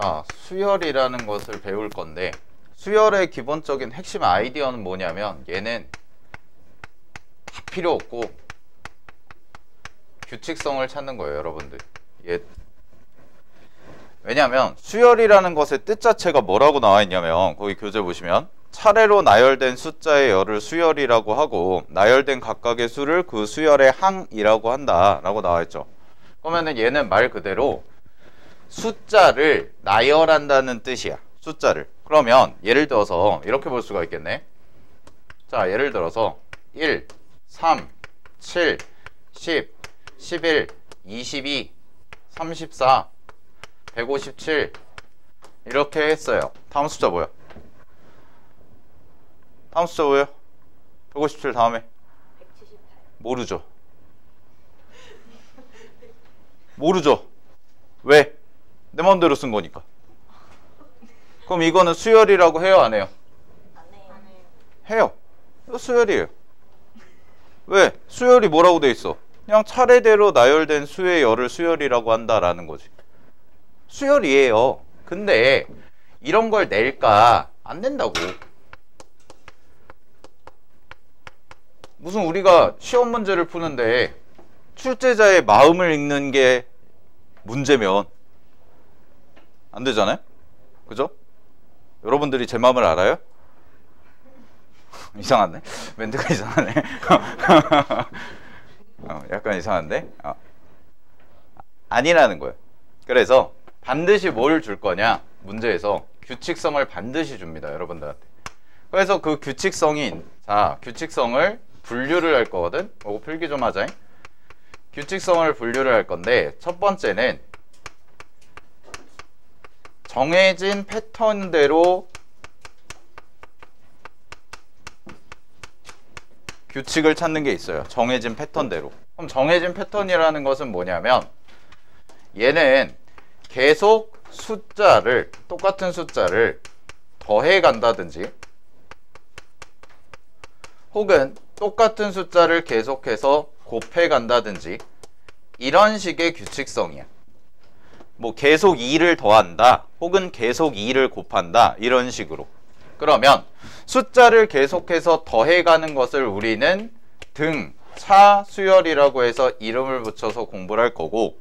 자, 수열이라는 것을 배울 건데, 수열의 기본적인 핵심 아이디어는 뭐냐면 얘는 다 필요 없고 규칙성을 찾는 거예요, 여러분들. 왜냐면 수열이라는 것의 뜻 자체가 뭐라고 나와 있냐면, 거기 교재 보시면 차례로 나열된 숫자의 열을 수열이라고 하고 나열된 각각의 수를 그 수열의 항이라고 한다 라고 나와 있죠. 그러면은 얘는 말 그대로 숫자를 나열한다는 뜻이야. 숫자를. 그러면 예를 들어서 이렇게 볼 수가 있겠네. 자, 예를 들어서 1, 3, 7, 10, 11, 22, 34, 157 이렇게 했어요. 다음 숫자 뭐야? 다음 숫자 뭐예요? 157 다음에 178. 모르죠. 모르죠. 왜? 내 마음대로 쓴 거니까. 그럼 이거는 수열이라고 해요, 안 해요? 안 해요. 해요. 이거 수열이에요. 왜? 수열이 뭐라고 돼 있어? 그냥 차례대로 나열된 수의 열을 수열이라고 한다라는 거지. 수열이에요. 근데 이런 걸 낼까? 안 낸다고. 무슨 우리가 시험 문제를 푸는데 출제자의 마음을 읽는 게 문제면 안 되잖아요? 그죠? 여러분들이 제 마음을 알아요? 이상하네. 멘트가 이상하네. 약간 이상한데? 아니라는 거예요. 그래서 반드시 뭘 줄 거냐? 문제에서 규칙성을 반드시 줍니다, 여러분들한테. 그래서 그 규칙성인, 자, 규칙성을 분류를 할 거거든? 이거 필기 좀 하자. 규칙성을 분류를 할 건데, 첫 번째는 정해진 패턴대로 규칙을 찾는 게 있어요. 정해진 패턴대로. 그럼 정해진 패턴이라는 것은 뭐냐면, 얘는 계속 숫자를, 똑같은 숫자를 더해 간다든지 혹은 똑같은 숫자를 계속해서 곱해 간다든지 이런 식의 규칙성이야. 뭐 계속 2를 더한다 혹은 계속 2를 곱한다 이런 식으로. 그러면 숫자를 계속해서 더해 가는 것을 우리는 등, 차, 수열이라고 해서 이름을 붙여서 공부를 할 거고,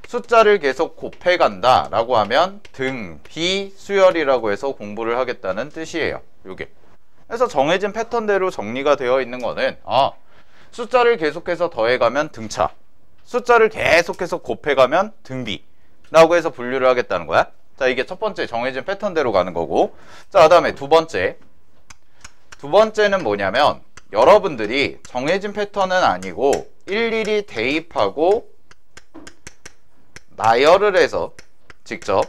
숫자를 계속 곱해 간다 라고 하면 등, 비, 수열이라고 해서 공부를 하겠다는 뜻이에요. 요게. 그래서 정해진 패턴대로 정리가 되어 있는 거는 숫자를 계속해서 더해가면 등차, 숫자를 계속해서 곱해가면 등비 라고 해서 분류를 하겠다는 거야. 자, 이게 첫 번째 정해진 패턴대로 가는 거고, 자, 그 다음에 두 번째는 뭐냐면, 여러분들이 정해진 패턴은 아니고 일일이 대입하고 나열을 해서 직접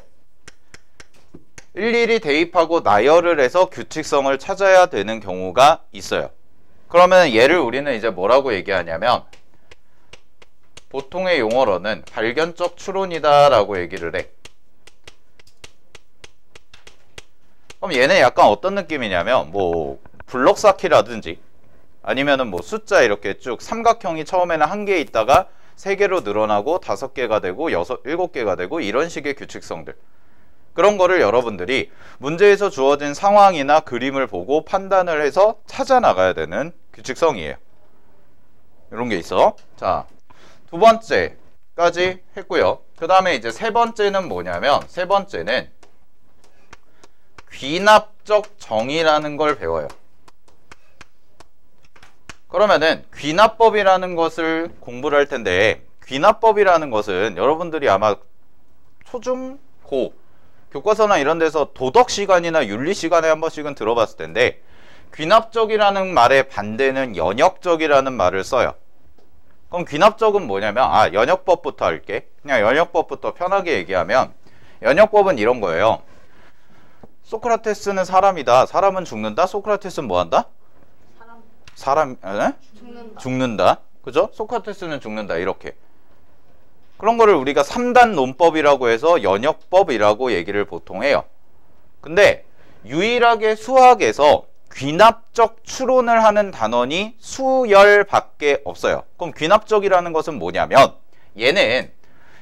일일이 대입하고 나열을 해서 규칙성을 찾아야 되는 경우가 있어요. 그러면 얘를 우리는 이제 뭐라고 얘기하냐면, 보통의 용어로는 발견적 추론이다 라고 얘기를 해. 그럼 얘는 약간 어떤 느낌이냐면, 뭐 블럭 쌓기라든지 아니면은 뭐 숫자 이렇게 쭉 삼각형이 처음에는 한 개 있다가 3개로 늘어나고 5개가 되고 7개가 되고 이런 식의 규칙성들, 그런 거를 여러분들이 문제에서 주어진 상황이나 그림을 보고 판단을 해서 찾아 나가야 되는 규칙성이에요. 이런 게 있어. 자, 두 번째까지 했고요. 그 다음에 이제 세 번째는 뭐냐면, 세 번째는 귀납적 정의라는 걸 배워요. 그러면은 귀납법이라는 것을 공부를 할 텐데, 귀납법이라는 것은 여러분들이 아마 초중 고 교과서나 이런 데서 도덕 시간이나 윤리 시간에 한 번씩은 들어봤을 텐데, 귀납적이라는 말의 반대는 연역적이라는 말을 써요. 그럼 귀납적은 뭐냐면, 연역법부터 할게. 그냥 연역법부터 편하게 얘기하면, 연역법은 이런 거예요. 소크라테스는 사람이다. 사람은 죽는다. 소크라테스는 뭐 한다? 죽는다. 그죠? 소크라테스는 죽는다. 이렇게. 그런 거를 우리가 3단 논법이라고 해서 연역법이라고 얘기를 보통 해요. 근데 유일하게 수학에서 귀납적 추론을 하는 단원이 수열밖에 없어요. 그럼 귀납적이라는 것은 뭐냐면, 얘는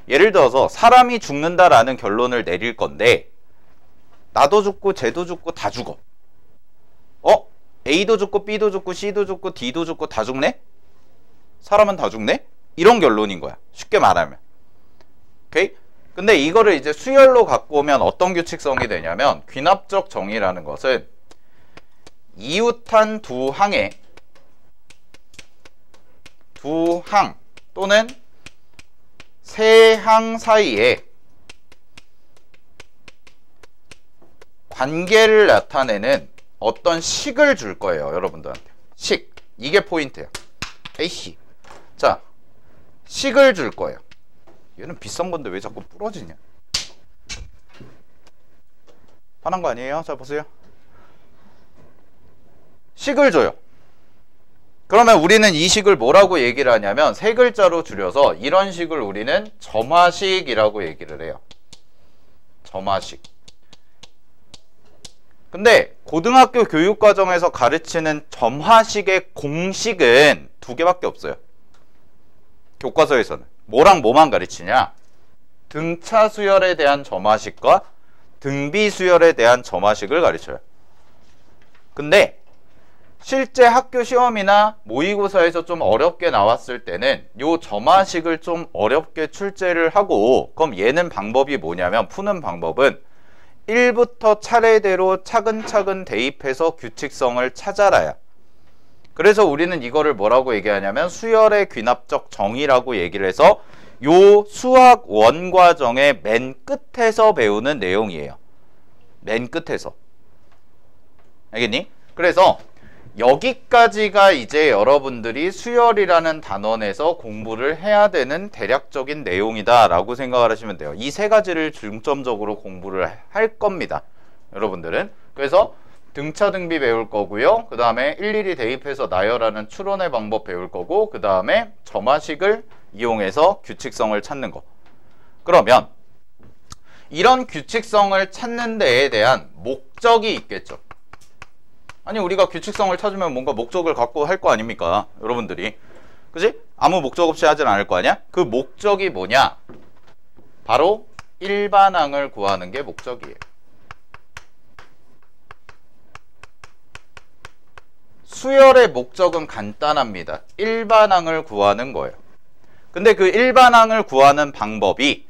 예를 들어서 사람이 죽는다라는 결론을 내릴 건데, 나도 죽고 쟤도 죽고 다 죽어. A도 죽고 B도 죽고 C도 죽고 D도 죽고 다 죽네? 사람은 다 죽네? 이런 결론인 거야. 쉽게 말하면. 오케이? 근데 이거를 이제 수열로 갖고 오면 어떤 규칙성이 되냐면 귀납적 정의라는 것은 이웃한 두 항의 두 항 또는 세 항 사이에 관계를 나타내는 어떤 식을 줄 거예요. 여러분들한테. 식. 이게 포인트야. A씨. 자, 식을 줄 거예요. 얘는 비싼 건데 왜 자꾸 부러지냐? 화난 거 아니에요? 자, 보세요. 식을 줘요. 그러면 우리는 이 식을 뭐라고 얘기를 하냐면 세 글자로 줄여서 이런 식을 우리는 점화식이라고 얘기를 해요. 점화식. 근데 고등학교 교육과정에서 가르치는 점화식의 공식은 두 개밖에 없어요. 교과서에서는. 뭐랑 뭐만 가르치냐? 등차 수열에 대한 점화식과 등비 수열에 대한 점화식을 가르쳐요. 근데 실제 학교 시험이나 모의고사에서 좀 어렵게 나왔을 때는 요 점화식을 좀 어렵게 출제를 하고, 그럼 얘는 방법이 뭐냐면, 푸는 방법은 1부터 차례대로 차근차근 대입해서 규칙성을 찾아라야. 그래서 우리는 이거를 뭐라고 얘기하냐면 수열의 귀납적 정의라고 얘기를 해서 요 수학 원과정의 맨 끝에서 배우는 내용이에요. 맨 끝에서. 알겠니? 그래서 여기까지가 이제 여러분들이 수열이라는 단원에서 공부를 해야 되는 대략적인 내용이다 라고 생각을 하시면 돼요. 이 세 가지를 중점적으로 공부를 할 겁니다, 여러분들은. 그래서 등차 등비 배울 거고요. 그 다음에 일일이 대입해서 나열하는 추론의 방법 배울 거고, 그 다음에 점화식을 이용해서 규칙성을 찾는 거. 그러면 이런 규칙성을 찾는 데에 대한 목적이 있겠죠. 아니, 우리가 규칙성을 찾으면 뭔가 목적을 갖고 할 거 아닙니까, 여러분들이. 그지? 아무 목적 없이 하진 않을 거 아니야? 그 목적이 뭐냐? 바로 일반항을 구하는 게 목적이에요. 수열의 목적은 간단합니다. 일반항을 구하는 거예요. 근데 그 일반항을 구하는 방법이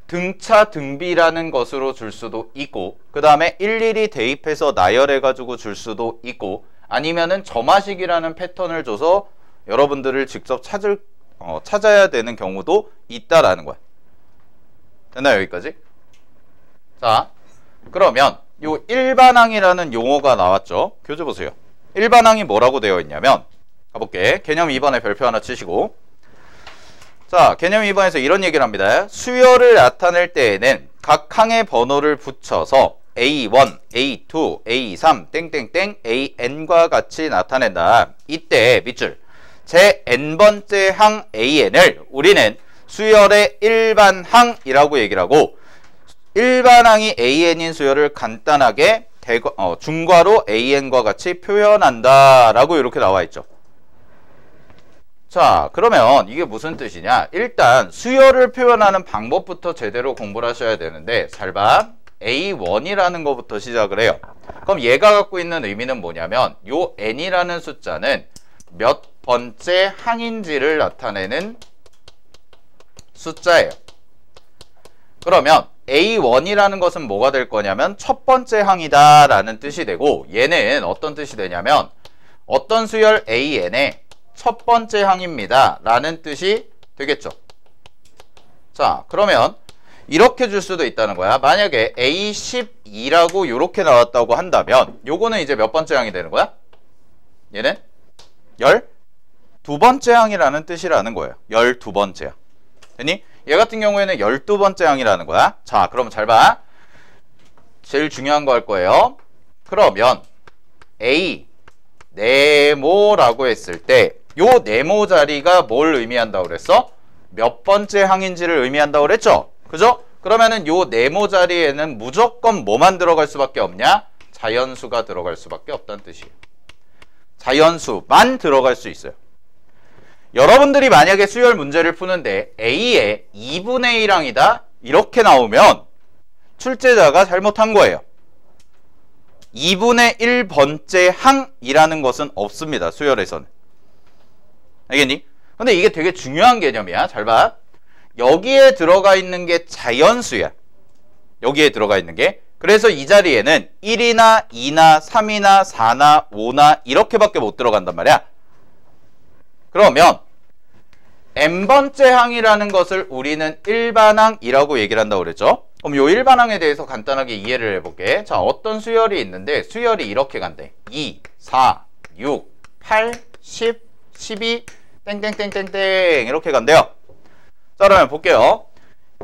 등차 등비라는 것으로 줄 수도 있고, 그 다음에 일일이 대입해서 나열해가지고 줄 수도 있고, 아니면은 점화식이라는 패턴을 줘서 여러분들을 직접 찾아야 되는 경우도 있다라는 거야. 됐나요, 여기까지? 자, 그러면 요 일반항이라는 용어가 나왔죠. 교재 보세요. 일반항이 뭐라고 되어 있냐면, 가볼게. 개념 2번에 별표 하나 치시고, 자, 개념 2번에서 이런 얘기를 합니다. 수열을 나타낼 때에는 각 항의 번호를 붙여서 A1, A2, A3, 땡땡땡, AN과 같이 나타낸다. 이때 밑줄 제 n번째 항 AN을 우리는 수열의 일반항이라고 얘기를 하고, 일반항이 AN인 수열을 간단하게 중괄호 AN과 같이 표현한다 라고 이렇게 나와 있죠. 자, 그러면 이게 무슨 뜻이냐? 일단 수열을 표현하는 방법부터 제대로 공부를 하셔야 되는데, 잘 봐. A1이라는 것부터 시작을 해요. 그럼 얘가 갖고 있는 의미는 뭐냐면, 요 n이라는 숫자는 몇 번째 항인지를 나타내는 숫자예요. 그러면 A1이라는 것은 뭐가 될 거냐면 첫 번째 항이다 라는 뜻이 되고, 얘는 어떤 뜻이 되냐면 어떤 수열 AN의 첫 번째 항입니다 라는 뜻이 되겠죠. 자, 그러면 이렇게 줄 수도 있다는 거야. 만약에 A12라고 이렇게 나왔다고 한다면 요거는 이제 몇 번째 항이 되는 거야? 얘는 12번째 항이라는 뜻이라는 거예요. 12번째 항. 됐니? 얘 같은 경우에는 12번째 항이라는 거야. 자, 그럼 잘 봐. 제일 중요한 거 할 거예요. 그러면 A 네모라고 했을 때 요 네모 자리가 뭘 의미한다고 그랬어? 몇 번째 항인지를 의미한다고 그랬죠? 그죠? 그러면은 요 네모 자리에는 무조건 뭐만 들어갈 수밖에 없냐? 자연수가 들어갈 수밖에 없다는 뜻이에요. 자연수만 들어갈 수 있어요. 여러분들이 만약에 수열 문제를 푸는데 A의 2분의 1항이다 이렇게 나오면 출제자가 잘못한 거예요. 2분의 1번째 항이라는 것은 없습니다. 수열에서는. 알겠니? 근데 이게 되게 중요한 개념이야. 잘 봐. 여기에 들어가 있는 게 자연수야. 여기에 들어가 있는 게. 그래서 이 자리에는 1이나 2나 3이나 4나 5나 이렇게밖에 못 들어간단 말이야. 그러면 n번째 항이라는 것을 우리는 일반항이라고 얘기를 한다고 그랬죠. 그럼 요 일반항에 대해서 간단하게 이해를 해볼게. 자, 어떤 수열이 있는데 수열이 이렇게 간대. 2, 4, 6, 8, 10, 12 땡땡땡땡땡 이렇게 간대요. 자, 그러면 볼게요.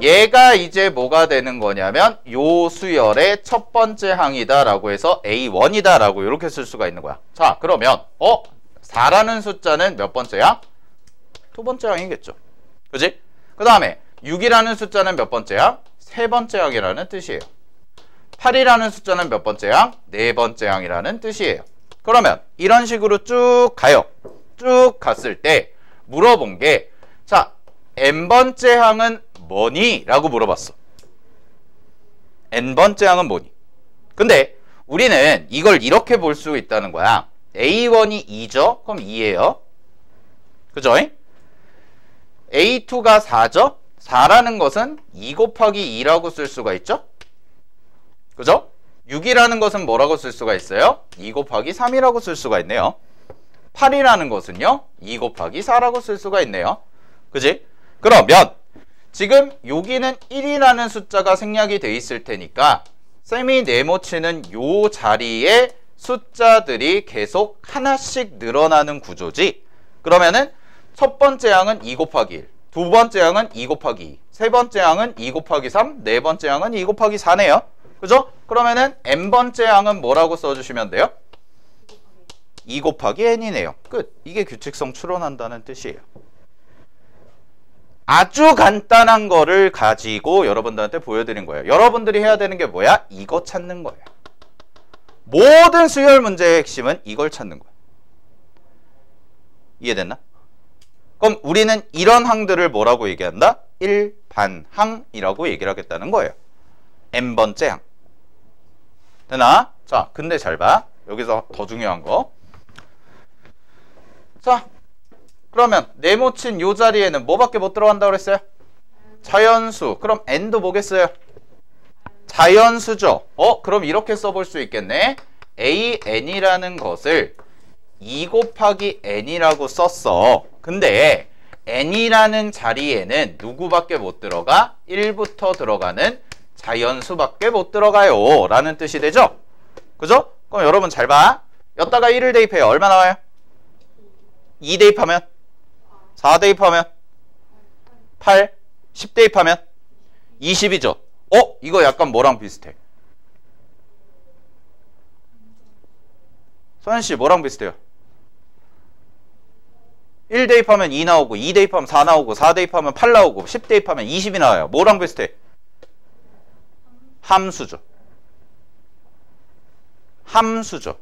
얘가 이제 뭐가 되는 거냐면 요 수열의 첫 번째 항이다 라고 해서 A1이다 라고 이렇게 쓸 수가 있는 거야. 자, 그러면 4라는 숫자는 몇 번째 항? 두 번째 항이겠죠. 그지? 그 다음에 6이라는 숫자는 몇 번째 항? 세 번째 항이라는 뜻이에요. 8이라는 숫자는 몇 번째 항? 네 번째 항이라는 뜻이에요. 그러면 이런 식으로 쭉 가요. 쭉 갔을 때 물어본 게, 자, n번째 항은 뭐니? 라고 물어봤어. n번째 항은 뭐니? 근데 우리는 이걸 이렇게 볼 수 있다는 거야. A1이 2죠? 그럼 2예요. 그죠? A2가 4죠? 4라는 것은 2 곱하기 2라고 쓸 수가 있죠? 그죠? 6이라는 것은 뭐라고 쓸 수가 있어요? 2 곱하기 3이라고 쓸 수가 있네요. 8이라는 것은요? 2 곱하기 4라고 쓸 수가 있네요. 그지? 그러면 지금 여기는 1이라는 숫자가 생략이 돼 있을 테니까 쌤이 네모치는 요 자리에 숫자들이 계속 하나씩 늘어나는 구조지. 그러면은 첫 번째 항은 2 곱하기 1, 두 번째 항은 2 곱하기 2, 세 번째 항은 2 곱하기 3, 네 번째 항은 2 곱하기 4네요. 그죠? 그러면은 n번째 항은 뭐라고 써주시면 돼요? 2 곱하기 n이네요. 끝. 이게 규칙성 추론한다는 뜻이에요. 아주 간단한 거를 가지고 여러분들한테 보여드린 거예요. 여러분들이 해야 되는 게 뭐야? 이거 찾는 거예요. 모든 수열 문제의 핵심은 이걸 찾는 거야. 이해됐나? 그럼 우리는 이런 항들을 뭐라고 얘기한다? 일반항이라고 얘기를 하겠다는 거예요. n번째 항. 되나? 자, 근데 잘 봐. 여기서 더 중요한 거. 자, 그러면 네모친 요 자리에는 뭐밖에 못 들어간다고 그랬어요? 자연수. 그럼 n도 뭐겠어요? 자연수죠. 그럼 이렇게 써볼 수 있겠네. an이라는 것을 2 곱하기 n이라고 썼어. 근데 n이라는 자리에는 누구밖에 못 들어가? 1부터 들어가는 자연수밖에 못 들어가요 라는 뜻이 되죠? 그죠? 그럼 여러분 잘 봐. 여기다가 1을 대입해요. 얼마 나와요? 2 대입하면? 4 대입하면? 8, 10 대입하면? 20이죠? 이거 약간 뭐랑 비슷해? 소연씨 뭐랑 비슷해요? 1 대입하면 2 나오고 2 대입하면 4 나오고 4 대입하면 8 나오고 10 대입하면 20이 나와요. 뭐랑 비슷해? 함수죠. 함수죠.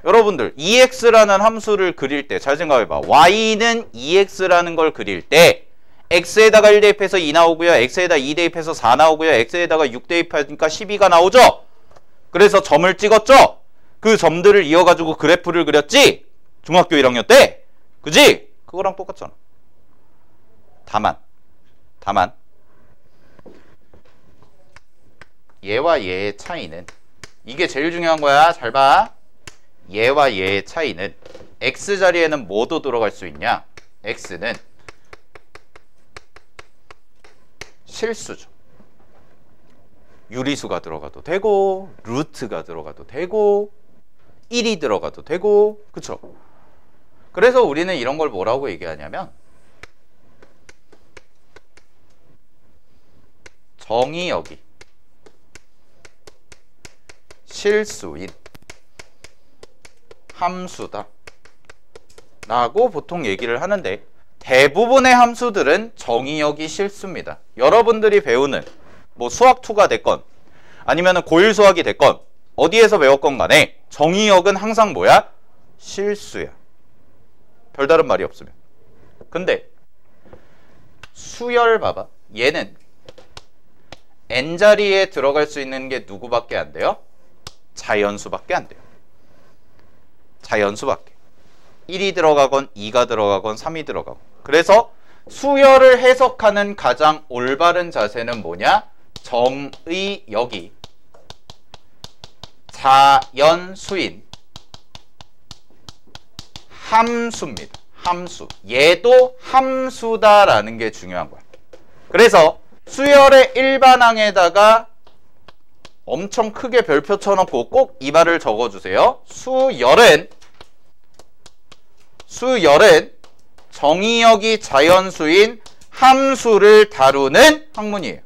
여러분들 EX라는 함수를 그릴 때 잘 생각해봐. Y는 EX라는 걸 그릴 때 X에다가 1 대입해서 2 나오고요. X에다 2 대입해서 4 나오고요. X에다가 6 대입하니까 12가 나오죠. 그래서 점을 찍었죠. 그 점들을 이어가지고 그래프를 그렸지. 중학교 1학년 때. 그지? 그거랑 똑같잖아. 다만 얘와 얘의 차이는, 이게 제일 중요한 거야. 잘 봐. 얘와 얘의 차이는 X 자리에는 뭐도 들어갈 수 있냐? X는 실수죠. 유리수가 들어가도 되고 루트가 들어가도 되고 1이 들어가도 되고, 그쵸? 그래서 우리는 이런 걸 뭐라고 얘기하냐면 정의 여기 실수인 함수다 라고 보통 얘기를 하는데, 대부분의 함수들은 정의역이 실수입니다. 여러분들이 배우는 뭐 수학2가 됐건 아니면 고1 수학이 됐건 어디에서 배웠건 간에 정의역은 항상 뭐야? 실수야. 별다른 말이 없으면. 근데 수열 봐봐. 얘는 n자리에 들어갈 수 있는 게 누구밖에 안 돼요? 자연수밖에 안 돼요. 자연수밖에. 1이 들어가건 2가 들어가건 3이 들어가건. 그래서 수열을 해석하는 가장 올바른 자세는 뭐냐? 정의 여기 자연수인 함수입니다. 함수. 얘도 함수다라는 게 중요한 거야. 그래서 수열의 일반항에다가 엄청 크게 별표 쳐놓고 꼭 이 말을 적어주세요. 수열은 정의역이 자연수인 함수를 다루는 학문이에요.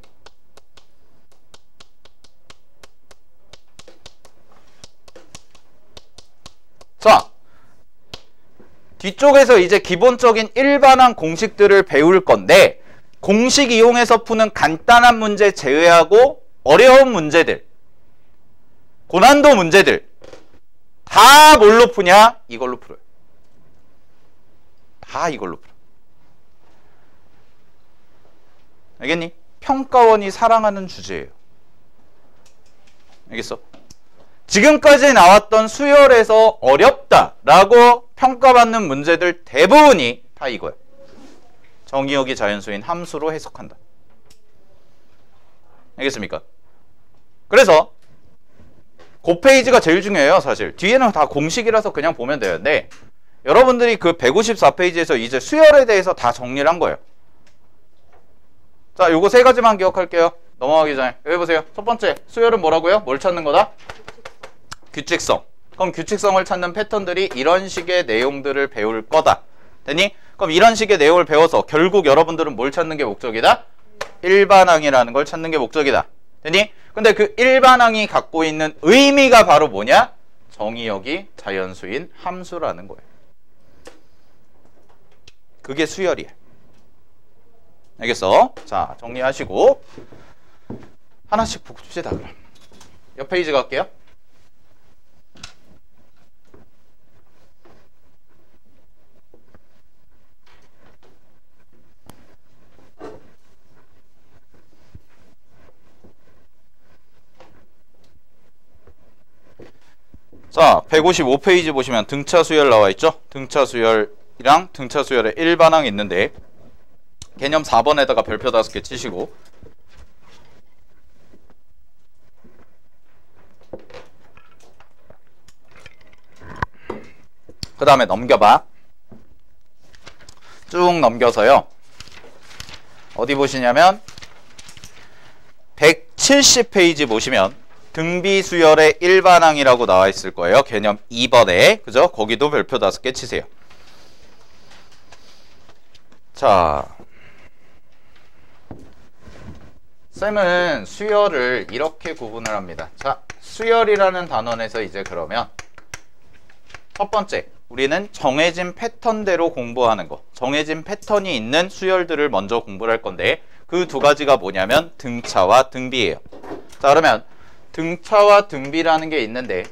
자, 뒤쪽에서 이제 기본적인 일반항 공식들을 배울 건데 공식 이용해서 푸는 간단한 문제 제외하고 어려운 문제들, 고난도 문제들 다 뭘로 푸냐? 이걸로 풀어요. 다 이걸로 풀어. 알겠니? 평가원이 사랑하는 주제예요. 알겠어? 지금까지 나왔던 수열에서 어렵다라고 평가받는 문제들 대부분이 다 이거야. 정의역이 자연수인 함수로 해석한다. 알겠습니까? 그래서 그 페이지가 제일 중요해요. 사실 뒤에는 다 공식이라서 그냥 보면 되는데 여러분들이 그 154페이지에서 이제 수열에 대해서 다 정리를 한 거예요. 자, 요거 세 가지만 기억할게요. 넘어가기 전에 여기 보세요. 첫 번째, 수열은 뭐라고요? 뭘 찾는 거다? 규칙성. 그럼 규칙성을 찾는 패턴들이 이런 식의 내용들을 배울 거다. 됐니? 그럼 이런 식의 내용을 배워서 결국 여러분들은 뭘 찾는 게 목적이다? 일반항이라는 걸 찾는 게 목적이다. 됐니? 근데 그 일반항이 갖고 있는 의미가 바로 뭐냐? 정의역이 자연수인 함수라는 거예요. 그게 수열이야. 알겠어? 자, 정리하시고 하나씩 봅시다. 그럼 옆 페이지 갈게요. 자, 155페이지 보시면 등차 수열 나와 있죠? 등차 수열이랑 등차 수열의 일반항이 있는데 개념 4번에다가 별표 5개 치시고 그 다음에 넘겨봐. 쭉 넘겨서요. 어디 보시냐면 170페이지 보시면 등비수열의 일반항이라고 나와 있을 거예요. 개념 2번에. 그죠? 거기도 별표 5개 치세요. 자, 쌤은 수열을 이렇게 구분을 합니다. 자, 수열이라는 단원에서 이제 그러면 첫 번째, 우리는 정해진 패턴대로 공부하는 거. 정해진 패턴이 있는 수열들을 먼저 공부를 할 건데 그 두 가지가 뭐냐면 등차와 등비예요. 자, 그러면 등차와 등비라는 게 있는데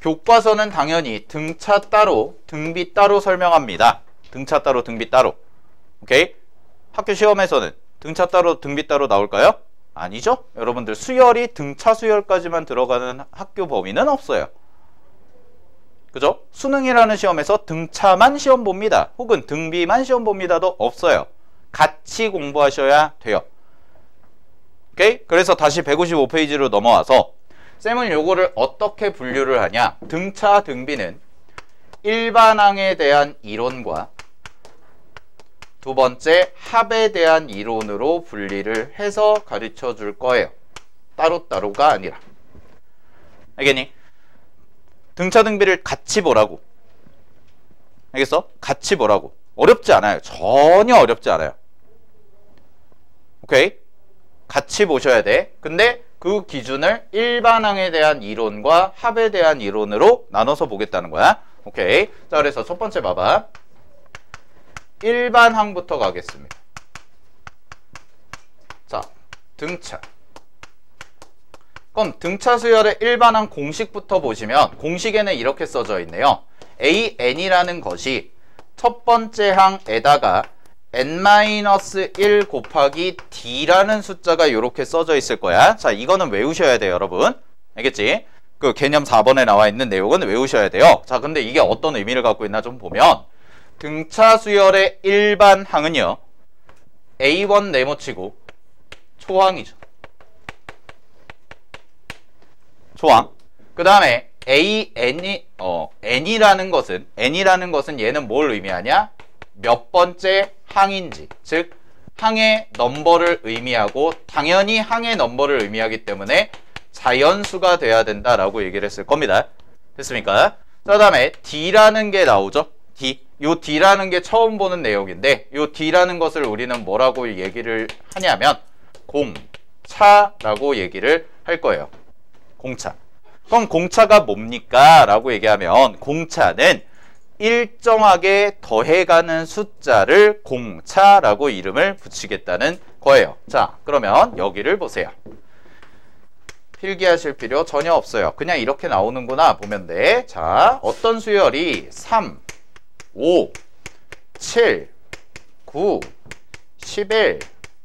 교과서는 당연히 등차 따로 등비 따로 설명합니다. 등차 따로 등비 따로. 오케이? 학교 시험에서는 등차 따로 등비 따로 나올까요? 아니죠? 여러분들 수열이 등차 수열까지만 들어가는 학교 범위는 없어요. 그죠? 수능이라는 시험에서 등차만 시험 봅니다. 혹은 등비만 시험 봅니다도 없어요. 같이 공부하셔야 돼요. 오케이? 그래서 다시 155페이지로 넘어와서 쌤은 요거를 어떻게 분류를 하냐? 등차 등비는 일반항에 대한 이론과 두 번째 합에 대한 이론으로 분리를 해서 가르쳐 줄 거예요. 따로따로가 아니라. 알겠니? 등차 등비를 같이 보라고. 알겠어? 같이 보라고. 어렵지 않아요. 전혀 어렵지 않아요. 오케이? 같이 보셔야 돼. 근데 그 기준을 일반항에 대한 이론과 합에 대한 이론으로 나눠서 보겠다는 거야. 오케이. 자, 그래서 첫 번째 봐봐. 일반항부터 가겠습니다. 자, 등차. 그럼 등차 수열의 일반항 공식부터 보시면 공식에는 이렇게 써져 있네요. AN이라는 것이 첫 번째 항에다가 n-1 곱하기 d라는 숫자가 이렇게 써져 있을 거야. 자, 이거는 외우셔야 돼요, 여러분. 알겠지? 그 개념 4번에 나와 있는 내용은 외우셔야 돼요. 자, 근데 이게 어떤 의미를 갖고 있나 좀 보면 등차 수열의 일반항은요, A1 네모치고 초항이죠. 초항. 그 다음에 n이라는 것은 얘는 뭘 의미하냐? 몇 번째 항인지, 즉 항의 넘버를 의미하고, 당연히 항의 넘버를 의미하기 때문에 자연수가 돼야 된다라고 얘기를 했을 겁니다. 됐습니까? 자, 그 다음에 D라는 게 나오죠. D. 요 D라는 게 처음 보는 내용인데, 요 D라는 것을 우리는 뭐라고 얘기를 하냐면 공차라고 얘기를 할 거예요. 공차. 그럼 공차가 뭡니까? 라고 얘기하면 공차는 일정하게 더해가는 숫자를 공차라고 이름을 붙이겠다는 거예요. 자, 그러면 여기를 보세요. 필기하실 필요 전혀 없어요. 그냥 이렇게 나오는구나 보면 돼. 자, 어떤 수열이 3, 5, 7, 9, 11,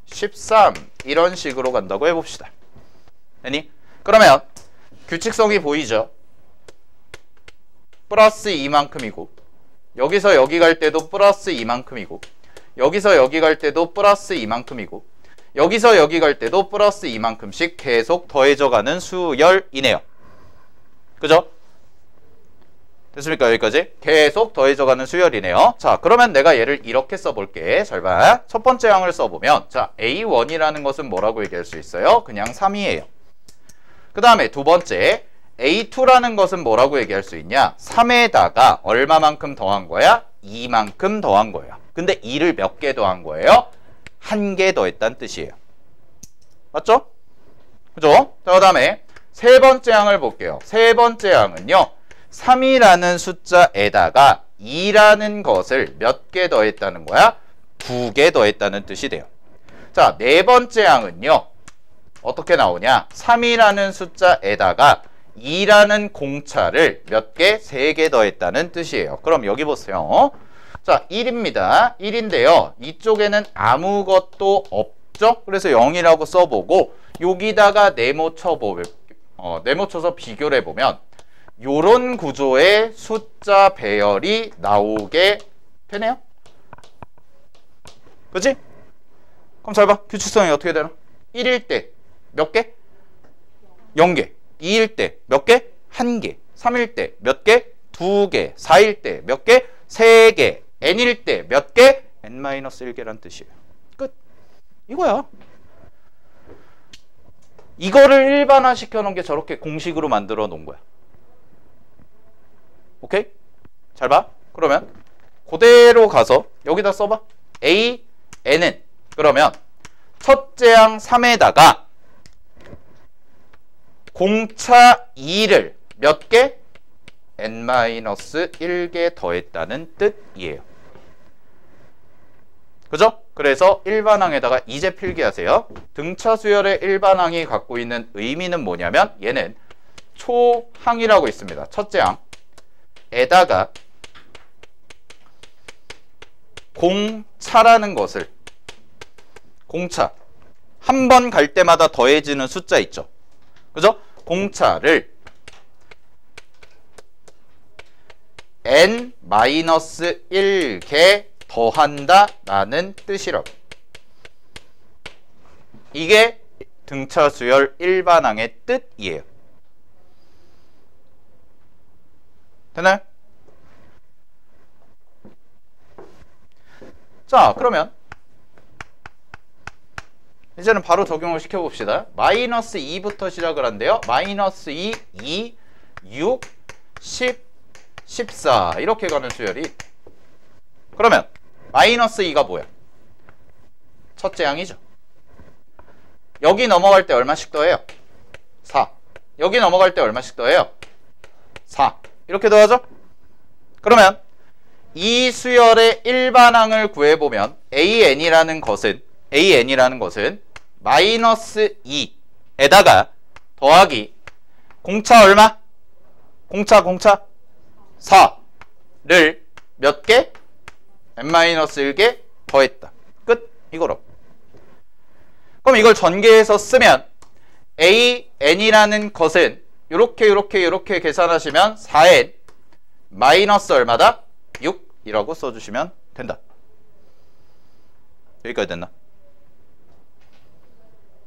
13 이런 식으로 간다고 해봅시다. 아니? 그러면 규칙성이 보이죠? 플러스 2만큼이고, 여기서 여기 갈 때도 플러스 2만큼이고, 여기서 여기 갈 때도 플러스 2만큼이고, 여기서 여기 갈 때도 플러스 2만큼씩 계속 더해져가는 수열이네요. 그죠? 됐습니까? 여기까지? 계속 더해져가는 수열이네요. 자, 그러면 내가 얘를 이렇게 써볼게. 잘 봐. 첫 번째 항을 써보면, 자, A1이라는 것은 뭐라고 얘기할 수 있어요? 그냥 3이에요. 그 다음에 두 번째, A2라는 것은 뭐라고 얘기할 수 있냐? 3에다가 얼마만큼 더한 거야? 2만큼 더한 거예요. 근데 2를 몇 개 더한 거예요? 1개 더했다는 뜻이에요. 맞죠? 그죠? 자, 그 다음에 세 번째 항을 볼게요. 세 번째 항은요, 3이라는 숫자에다가 2라는 것을 몇 개 더했다는 거야? 2개 더했다는 뜻이 돼요. 자, 네 번째 항은요, 어떻게 나오냐? 3이라는 숫자에다가 2라는 공차를 몇 개? 3개 더했다는 뜻이에요. 그럼 여기 보세요. 자, 1입니다. 1인데요. 이쪽에는 아무것도 없죠? 그래서 0이라고 써보고 여기다가 네모 쳐서 비교를 해보면 요런 구조의 숫자 배열이 나오게 되네요. 그치? 그럼 잘 봐. 규칙성이 어떻게 되나? 1일 때 몇 개? 0개. 2일 때 몇 개? 1개. 3일 때 몇 개? 2개. 4일 때 몇 개? 3개. n일 때 몇 개? n-1개란 뜻이에요. 끝. 이거야. 이거를 일반화 시켜놓은 게 저렇게 공식으로 만들어 놓은 거야. 오케이? 잘 봐. 그러면 그대로 가서 여기다 써봐. a, n은 그러면 첫째 항 3에다가 공차 2를 몇 개? n-1개 더했다는 뜻이에요. 그죠? 그래서 일반항에다가 이제 필기하세요. 등차 수열의 일반항이 갖고 있는 의미는 뭐냐면 얘는 초항이라고 있습니다. 첫째 항에다가 공차라는 것을, 공차 한 번 갈 때마다 더해지는 숫자 있죠. 그죠? 공차를 n-1개 더한다 라는 뜻이라고. 이게 등차 수열 일반항의 뜻이에요. 되나요? 자, 그러면 이제는 바로 적용을 시켜봅시다. 마이너스 2부터 시작을 한대요. 마이너스 2, 2, 6, 10, 14 이렇게 가는 수열이. 그러면 마이너스 2가 뭐야? 첫째 항이죠. 여기 넘어갈 때 얼마씩 더해요? 4. 여기 넘어갈 때 얼마씩 더해요? 4. 이렇게 더하죠? 그러면 이 수열의 일반항을 구해보면 AN이라는 것은 마이너스 2에다가 더하기 공차 얼마? 공차 4를 몇 개? n-1개 더했다. 끝. 이거로. 그럼 이걸 전개해서 쓰면 a n이라는 것은 요렇게 계산하시면 4n 마이너스 얼마다? 6이라고 써주시면 된다. 여기까지 됐나?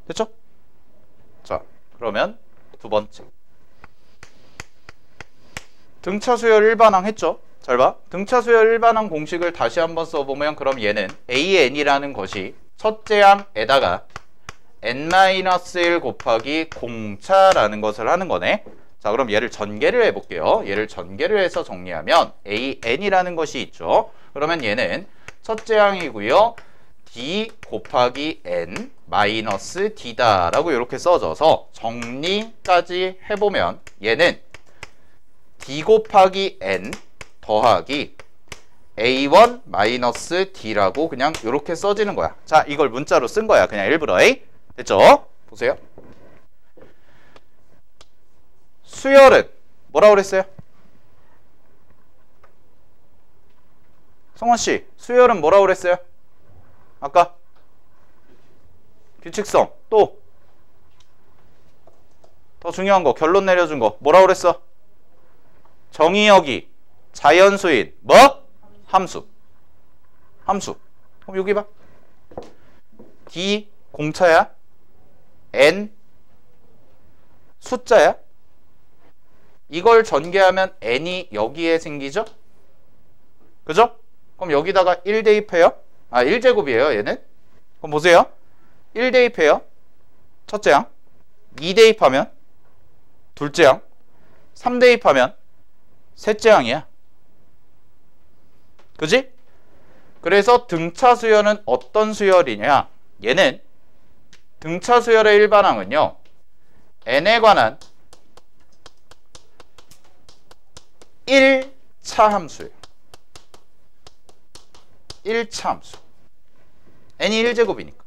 됐죠? 자, 그러면 두 번째. 등차 수열 일반항 했죠? 잘 봐. 등차 수열 일반항 공식을 다시 한번 써보면 그럼 얘는 AN이라는 것이 첫째 항에다가 n-1 곱하기 공차라는 것을 하는 거네. 자, 그럼 얘를 전개를 해볼게요. 얘를 전개를 해서 정리하면 AN이라는 것이 있죠. 그러면 얘는 첫째 항이고요. D 곱하기 N 마이너스 D다 라고 이렇게 써져서 정리까지 해보면 얘는 D 곱하기 N 더하기 A1 마이너스 D라고 그냥 이렇게 써지는 거야. 자, 이걸 문자로 쓴 거야. 그냥 일부러. 됐죠? 보세요. 수열은 뭐라고 그랬어요? 성원씨, 수열은 뭐라고 그랬어요? 아까 규칙성. 또 더 중요한 거, 결론 내려준 거 뭐라고 그랬어? 정의역이 자연수인 뭐? 함수. 그럼 여기 봐. D 공차야? N 숫자야? 이걸 전개하면 n이 여기에 생기죠? 그죠? 그럼 여기다가 1 대입해요. 1제곱이에요 얘는. 그럼 보세요. 1 대입해요. 첫째 항. 2 대입하면 둘째 항. 3 대입하면 셋째 항이야. 그지? 그래서 등차 수열은 어떤 수열이냐? 얘는 등차 수열의 일반항은요. n에 관한 1차 함수예요. 1차 함수. n이 1제곱이니까.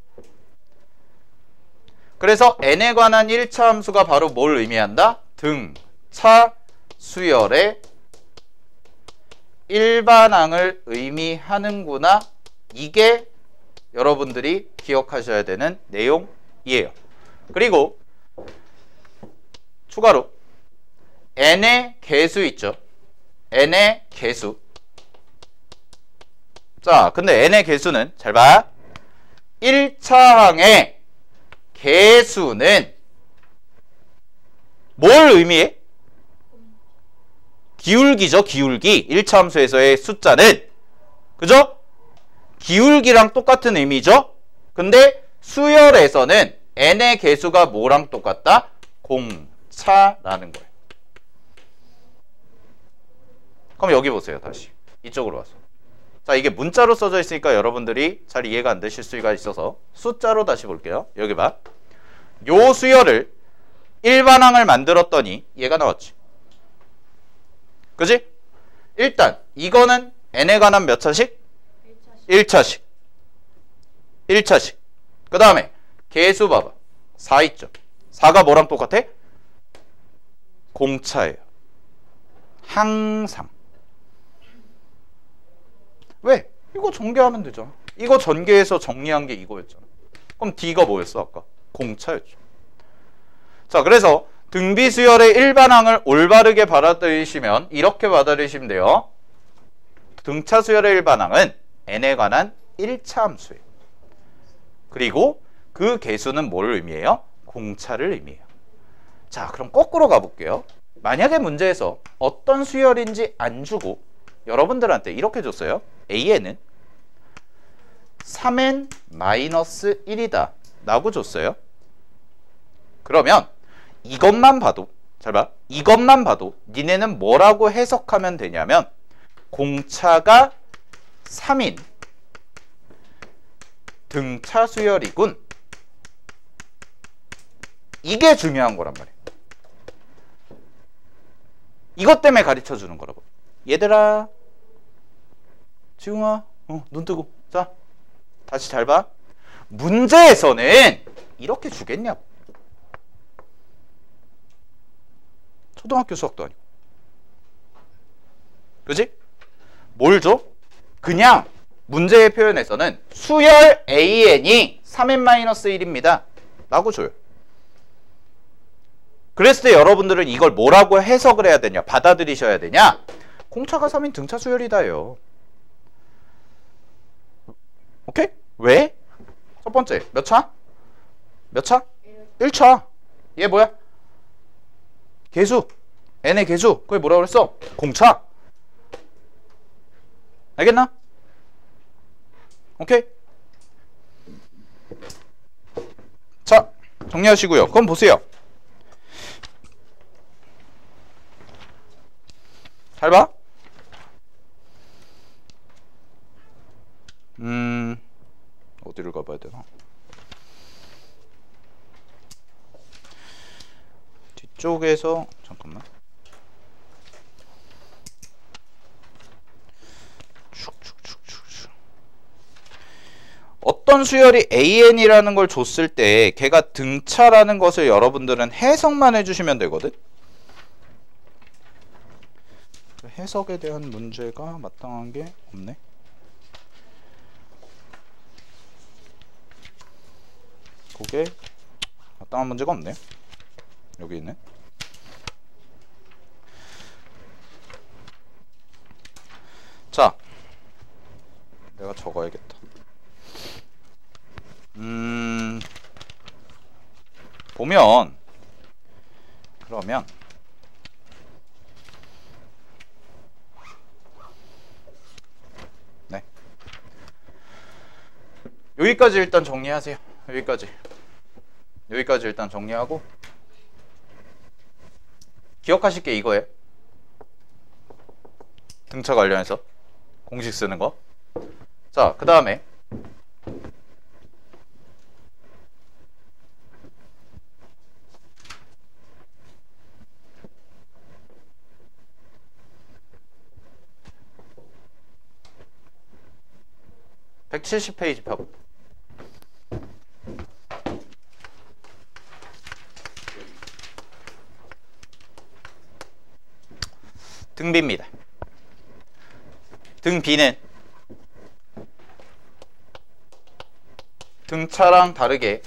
그래서 n에 관한 1차 함수가 바로 뭘 의미한다? 등차 수열의 일반항을 의미하는구나. 이게 여러분들이 기억하셔야 되는 내용이에요. 그리고 추가로 n의 개수 있죠. n의 개수. 자, 근데 n의 개수는 잘 봐. 1차 항의 개수는 뭘 의미해? 기울기죠. 기울기. 1차 함수에서의 숫자는 그죠? 기울기랑 똑같은 의미죠. 근데 수열에서는 n의 개수가 뭐랑 똑같다? 공차라는 거예요. 그럼 여기 보세요. 다시 이쪽으로 와서. 자, 이게 문자로 써져 있으니까 여러분들이 잘 이해가 안 되실 수가 있어서 숫자로 다시 볼게요. 여기 봐. 요 수열을 일반항을 만들었더니 얘가 나왔지. 그지? 일단 이거는 n에 관한 몇 차식? 1차식. 1차식. 그 다음에 개수 봐봐. 4 있죠. 4가 뭐랑 똑같아? 공차예요. 항상. 왜? 이거 전개하면 되잖아. 이거 전개해서 정리한 게 이거였잖아. 그럼 D가 뭐였어 아까? 공차였죠. 자, 그래서 등비수열의 일반항을 올바르게 받아들이시면 이렇게 받아들이시면 돼요. 등차수열의 일반항은 n에 관한 1차 함수예요. 그리고 그 개수는 뭘 의미해요? 공차를 의미해요. 자, 그럼 거꾸로 가볼게요. 만약에 문제에서 어떤 수열인지 안 주고 여러분들한테 이렇게 줬어요. AN은 3n-1이다 라고 줬어요. 그러면 이것만 봐도, 잘 봐. 이것만 봐도 니네는 뭐라고 해석하면 되냐면 공차가 3인 등차 수열이군. 이게 중요한 거란 말이에요. 이것 때문에 가르쳐 주는 거라고. 얘들아, 지웅아, 눈 뜨고. 자, 다시 잘 봐. 문제에서는 이렇게 주겠냐고. 초등학교 수학도 아니고. 그지? 뭘 줘? 그냥 문제의 표현에서는 수열 AN이 3n-1입니다 라고 줘요. 그랬을 때 여러분들은 이걸 뭐라고 해석을 해야 되냐, 받아들이셔야 되냐? 공차가 3인 등차 수열이다요. 오케이? 왜? 첫 번째 몇 차? 몇 차? 1차. 얘 뭐야? 개수. n의 개수. 그게 뭐라고 그랬어? 공차. 알겠나? 오케이? 자, 정리하시고요. 그럼 보세요. 잘 봐. 어디를 가봐야 되나? 뒤쪽에서 잠깐만. 축축축축축. 어떤 수열이 AN이라는 걸 줬을 때 걔가 등차라는 것을 여러분들은 해석만 해주시면 되거든. 해석에 대한 문제가 마땅한 게 없네. 그게 마땅한 문제가 없네. 여기 있네. 자, 내가 적어야겠다. 보면 그러면 네, 여기까지 일단 정리하세요. 여기까지 일단 정리하고 기억하실 게 이거예요. 등차 관련해서 공식 쓰는 거. 자, 그 다음에 (170페이지) 펴고 등비입니다. 등비는 등차랑 다르게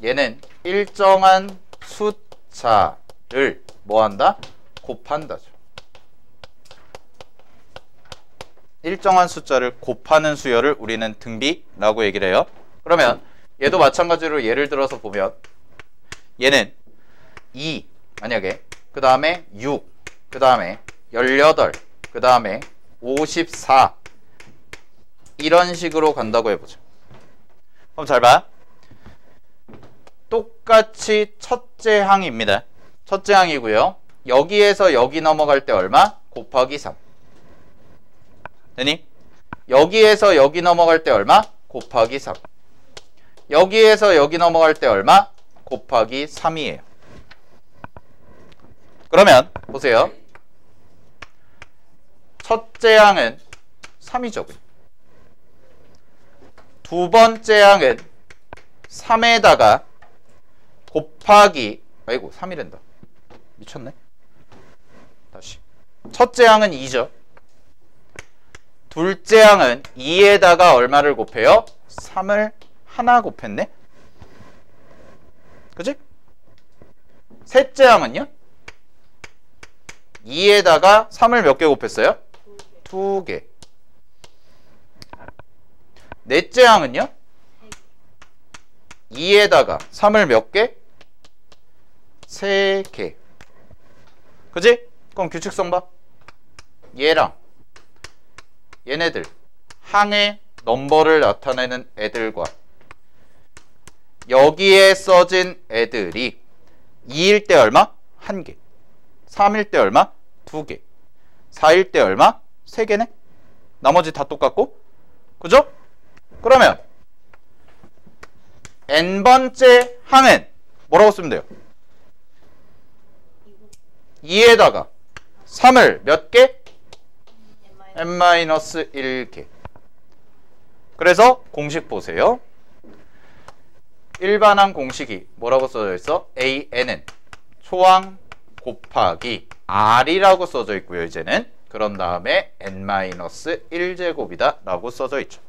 얘는 일정한 숫자를 뭐한다? 곱한다죠. 일정한 숫자를 곱하는 수열을 우리는 등비라고 얘기를 해요. 그러면 얘도 마찬가지로 예를 들어서 보면 얘는 2 만약에 그 다음에 6 그 다음에 18 그 다음에 54 이런 식으로 간다고 해보죠. 그럼 잘 봐. 똑같이 첫째 항입니다. 첫째 항이고요. 여기에서 여기 넘어갈 때 얼마? 곱하기 3. 되니? 여기에서 여기 넘어갈 때 얼마? 곱하기 3. 여기에서 여기 넘어갈 때 얼마? 곱하기 3이에요. 그러면 보세요. 첫째 항은 3이죠. 두 번째 항은 3에다가 곱하기 아이고 3이란다. 미쳤네. 다시. 첫째 항은 2죠. 둘째 항은 2에다가 얼마를 곱해요? 3을 하나 곱했네. 그치? 셋째 항은요? 2에다가 3을 몇 개 곱했어요? 2개. 넷째 항은요? 2에다가 3을 몇 개? 3개. 그치? 그럼 규칙성 봐. 얘랑 얘네들 항의 넘버를 나타내는 애들과 여기에 써진 애들이 2일 때 얼마? 1개. 3일 때 얼마? 2개. 4일 때 얼마? 3개네. 나머지 다 똑같고. 그죠? 그러면 n번째 항은 뭐라고 쓰면 돼요? 2에다가 3을 몇 개? n-1개. 그래서 공식 보세요. 일반항 공식이 뭐라고 써져 있어? an은 초항 곱하기 r이라고 써져 있고요. 이제는 그런 다음에 n-1제곱이다 라고 써져 있죠.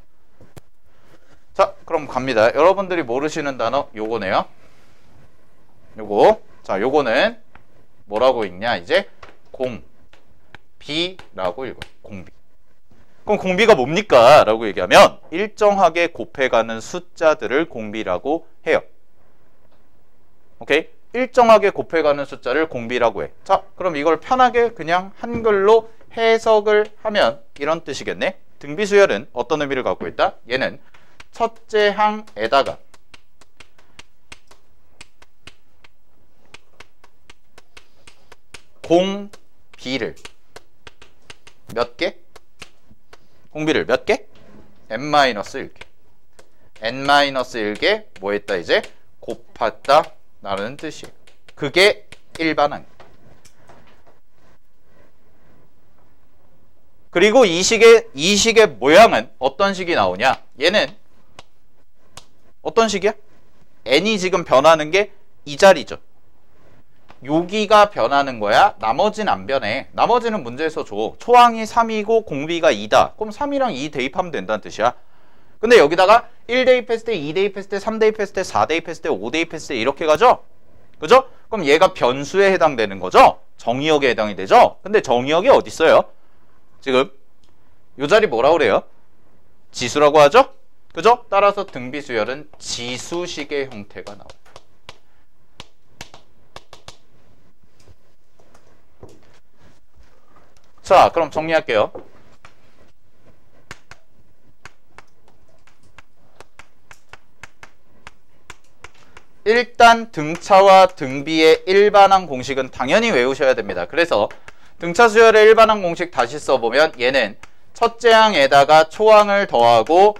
그럼 갑니다. 여러분들이 모르시는 단어 요거네요. 요거. 자, 요거는 뭐라고 읽냐? 이제 공비라고 읽어요. 공비. 그럼 공비가 뭡니까? 라고 얘기하면 일정하게 곱해가는 숫자들을 공비라고 해요. 오케이? 일정하게 곱해가는 숫자를 공비라고 해. 자, 그럼 이걸 편하게 그냥 한글로 해석을 하면 이런 뜻이겠네. 등비수열은 어떤 의미를 갖고 있다? 얘는 첫째 항에다가 공비를 몇 개? 공비를 몇 개? n-1개. n-1개 뭐 했다 이제? 곱했다 라는 뜻이에요. 그게 일반항. 그리고 이 식의 모양은 어떤 식이 나오냐? 얘는 어떤 식이야? n이 지금 변하는 게 이 자리죠. 여기가 변하는 거야. 나머지는 안 변해. 나머지는 문제에서 줘. 초항이 3이고 공비가 2다. 그럼 3이랑 2 대입하면 된다는 뜻이야. 근데 여기다가 1 대입했을 때, 2 대입했을 때, 3 대입했을 때, 4 대입했을 때, 5 대입했을 때 이렇게 가죠? 그죠? 그럼 얘가 변수에 해당되는 거죠? 정의역에 해당이 되죠? 근데 정의역이 어디 있어요? 지금 요 자리 뭐라 그래요? 지수라고 하죠? 그죠? 따라서 등비수열은 지수식의 형태가 나와요. 자, 그럼 정리할게요. 일단 등차와 등비의 일반항 공식은 당연히 외우셔야 됩니다. 그래서 등차 수열의 일반항 공식 다시 써보면 얘는 첫째 항에다가 초항을 더하고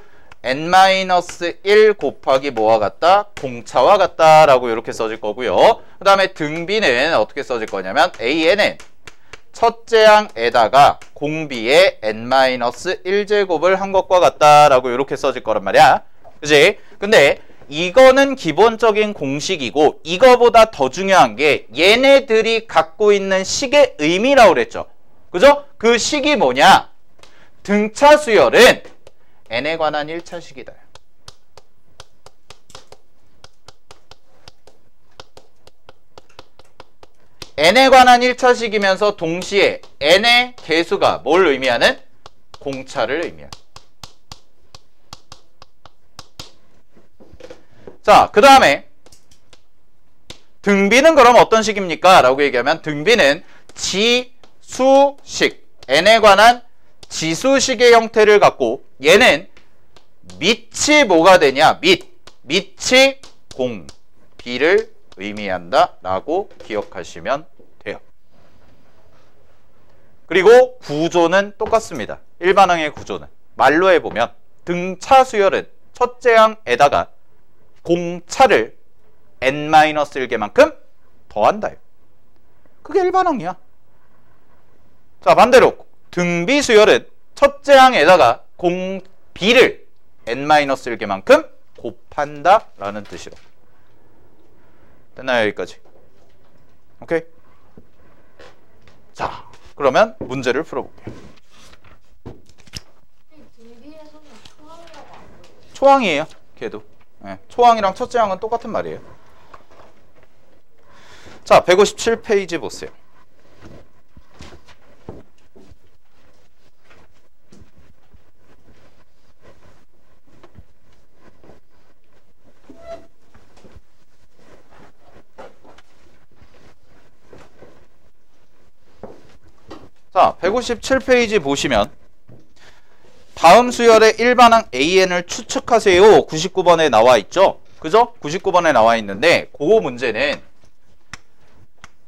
n-1 곱하기 뭐와 같다? 공차와 같다 라고 이렇게 써질 거고요. 그 다음에 등비는 어떻게 써질 거냐면 an은 첫째 항에다가 공비의 n-1제곱을 한 것과 같다 라고 이렇게 써질 거란 말이야. 그치? 근데 이거는 기본적인 공식이고 이거보다 더 중요한 게 얘네들이 갖고 있는 식의 의미라고 그랬죠. 그죠? 그 식이 뭐냐? 등차 수열은 n에 관한 1차식이다. n에 관한 1차식이면서 동시에 n의 개수가 뭘 의미하는? 공차를 의미하는. 자, 그 다음에 등비는 그럼 어떤 식입니까? 라고 얘기하면 등비는 지수식, n에 관한 지수식의 형태를 갖고 얘는 밑이 뭐가 되냐? 밑이 공비를 의미한다 라고 기억하시면 돼요. 그리고 구조는 똑같습니다. 일반항의 구조는 말로 해보면 등차 수열은 첫째 항에다가 공차를 n-1개만큼 더한다요. 그게 일반항이야. 자, 반대로 등비 수열은 첫째 항에다가 공비를 n-1개만큼 곱한다 라는 뜻이로. 됐나요? 여기까지. 오케이? 자, 그러면 문제를 풀어볼게요. 등비에서는 초항이라고 안 보여요. 초항이에요. 걔도. 네, 초항이랑 첫째 항은 똑같은 말이에요. 자, 157페이지 보세요. 자, 157페이지 보시면 다음 수열의 일반항 AN을 추측하세요. 99번에 나와 있죠? 그죠? 99번에 나와 있는데 그 문제는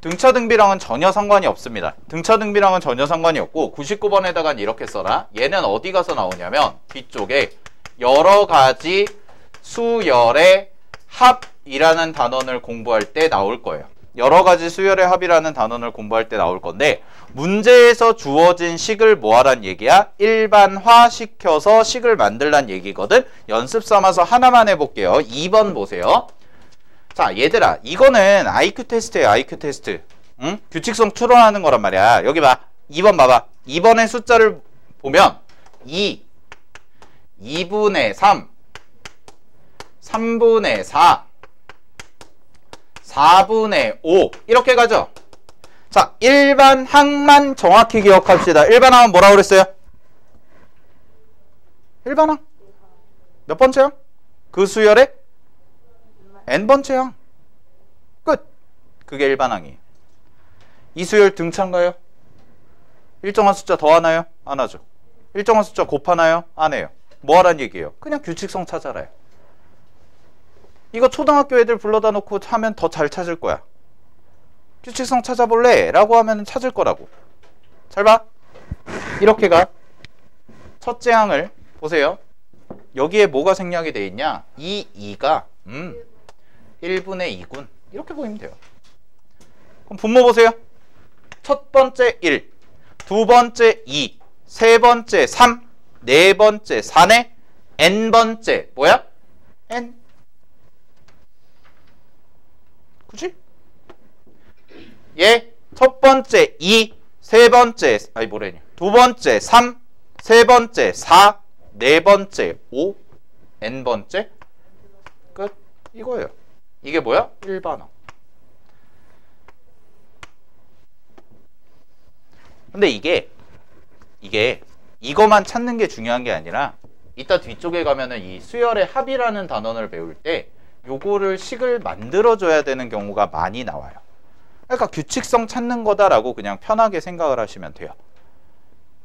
등차 등비랑은 전혀 상관이 없습니다. 등차 등비랑은 전혀 상관이 없고 99번에다가 이렇게 써라. 얘는 어디 가서 나오냐면 뒤쪽에 여러 가지 수열의 합이라는 단원을 공부할 때 나올 거예요. 여러 가지 수열의 합이라는 단원을 공부할 때 나올 건데 문제에서 주어진 식을 뭐하란 얘기야? 일반화시켜서 식을 만들란 얘기거든. 연습 삼아서 하나만 해볼게요. 2번 보세요. 자, 얘들아, 이거는 IQ 테스트예요. IQ 테스트. 응? 규칙성 추론하는 거란 말이야. 여기 봐. 2번 봐봐. 2번의 숫자를 보면 2, 2분의 3, 3분의 4, 4분의 5 이렇게 가죠. 자, 일반항만 정확히 기억합시다. 일반항은 뭐라고 그랬어요? 일반항 몇 번째 항? 그 수열의 n번째 항. 끝. 그게 일반항이에요. 이 수열 등차인가요? 일정한 숫자 더하나요? 안 하죠. 일정한 숫자 곱하나요? 안 해요. 뭐 하란 얘기예요? 그냥 규칙성 찾아라요. 이거 초등학교 애들 불러다 놓고 하면 더 잘 찾을 거야. 규칙성 찾아볼래? 라고 하면 찾을 거라고. 잘 봐. 이렇게 가. 첫째 항을 보세요. 여기에 뭐가 생략이 돼 있냐? 이 2가 1분의 2군. 이렇게 보이면 돼요. 그럼 분모 보세요. 첫 번째 1, 두 번째 2, 세 번째 3, 네 번째 4네, n번째 뭐야? n. 그치? 얘 첫 번째 2, 세 번째 아니 뭐래냐? 두 번째 3, 세 번째 4, 네 번째 5, n번째 끝. 이거예요. 이게 뭐야? 일반항. 근데 이게 이거만 찾는 게 중요한 게 아니라 이따 뒤쪽에 가면은 이 수열의 합이라는 단원을 배울 때 요거를 식을 만들어줘야 되는 경우가 많이 나와요. 그러니까 규칙성 찾는 거다라고 그냥 편하게 생각을 하시면 돼요.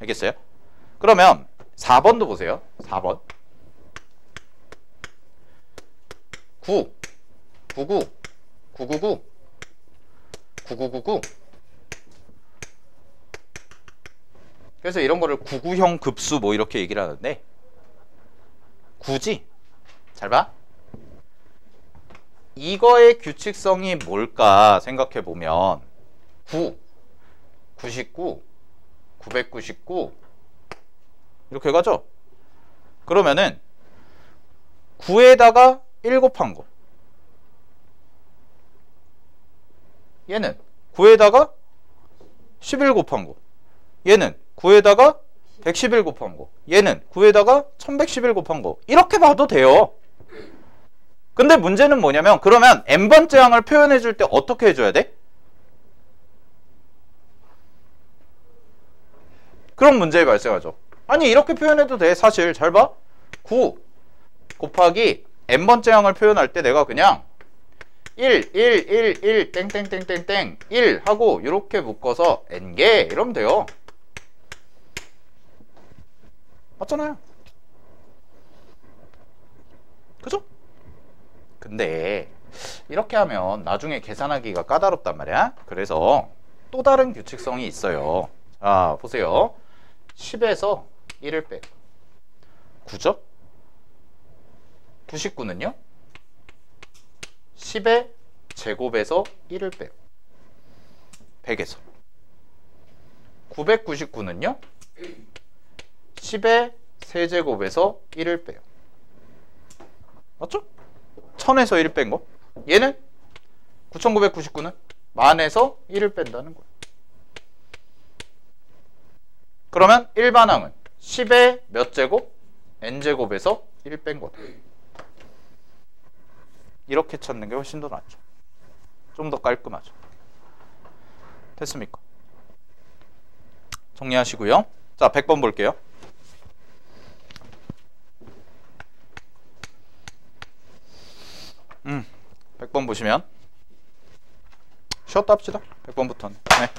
알겠어요? 그러면 4번도 보세요. 4번 9, 99, 999, 9999. 그래서 이런 거를 99형 급수 뭐 이렇게 얘기를 하는데 굳이 잘 봐. 이거의 규칙성이 뭘까 생각해 보면 9, 99, 999 이렇게 가죠. 그러면은 9에다가 1 곱한 거. 얘는 9에다가 11 곱한 거. 얘는 9에다가 111 곱한 거. 얘는 9에다가 1111 곱한 거. 이렇게 봐도 돼요. 근데 문제는 뭐냐면 그러면 n번째 항을 표현해 줄 때 어떻게 해줘야 돼? 그런 문제가 발생하죠. 아니 이렇게 표현해도 돼. 사실 잘 봐. 9 곱하기 n번째 항을 표현할 때 내가 그냥 1, 1, 1, 1, 땡땡땡땡땡 1 하고 이렇게 묶어서 n개 이러면 돼요. 맞잖아요. 그죠? 근데 이렇게 하면 나중에 계산하기가 까다롭단 말이야. 그래서 또 다른 규칙성이 있어요. 자, 보세요. 10에서 1을 빼. 9죠? 99는요? 10의 제곱에서 1을 빼요. 100에서. 999는요? 10의 세제곱에서 1을 빼요. 맞죠? 1000에서 1 뺀 거. 얘는 9999는 만에서 1을 뺀다는 거예요. 그러면 일반항은 10의 몇 제곱? n제곱에서 1 뺀 거다. 이렇게 찾는 게 훨씬 더 낫죠. 좀 더 깔끔하죠. 됐습니까? 정리하시고요. 자, 100번 볼게요. 100번 보시면 쉬었다 합시다. 100번부터는. 네.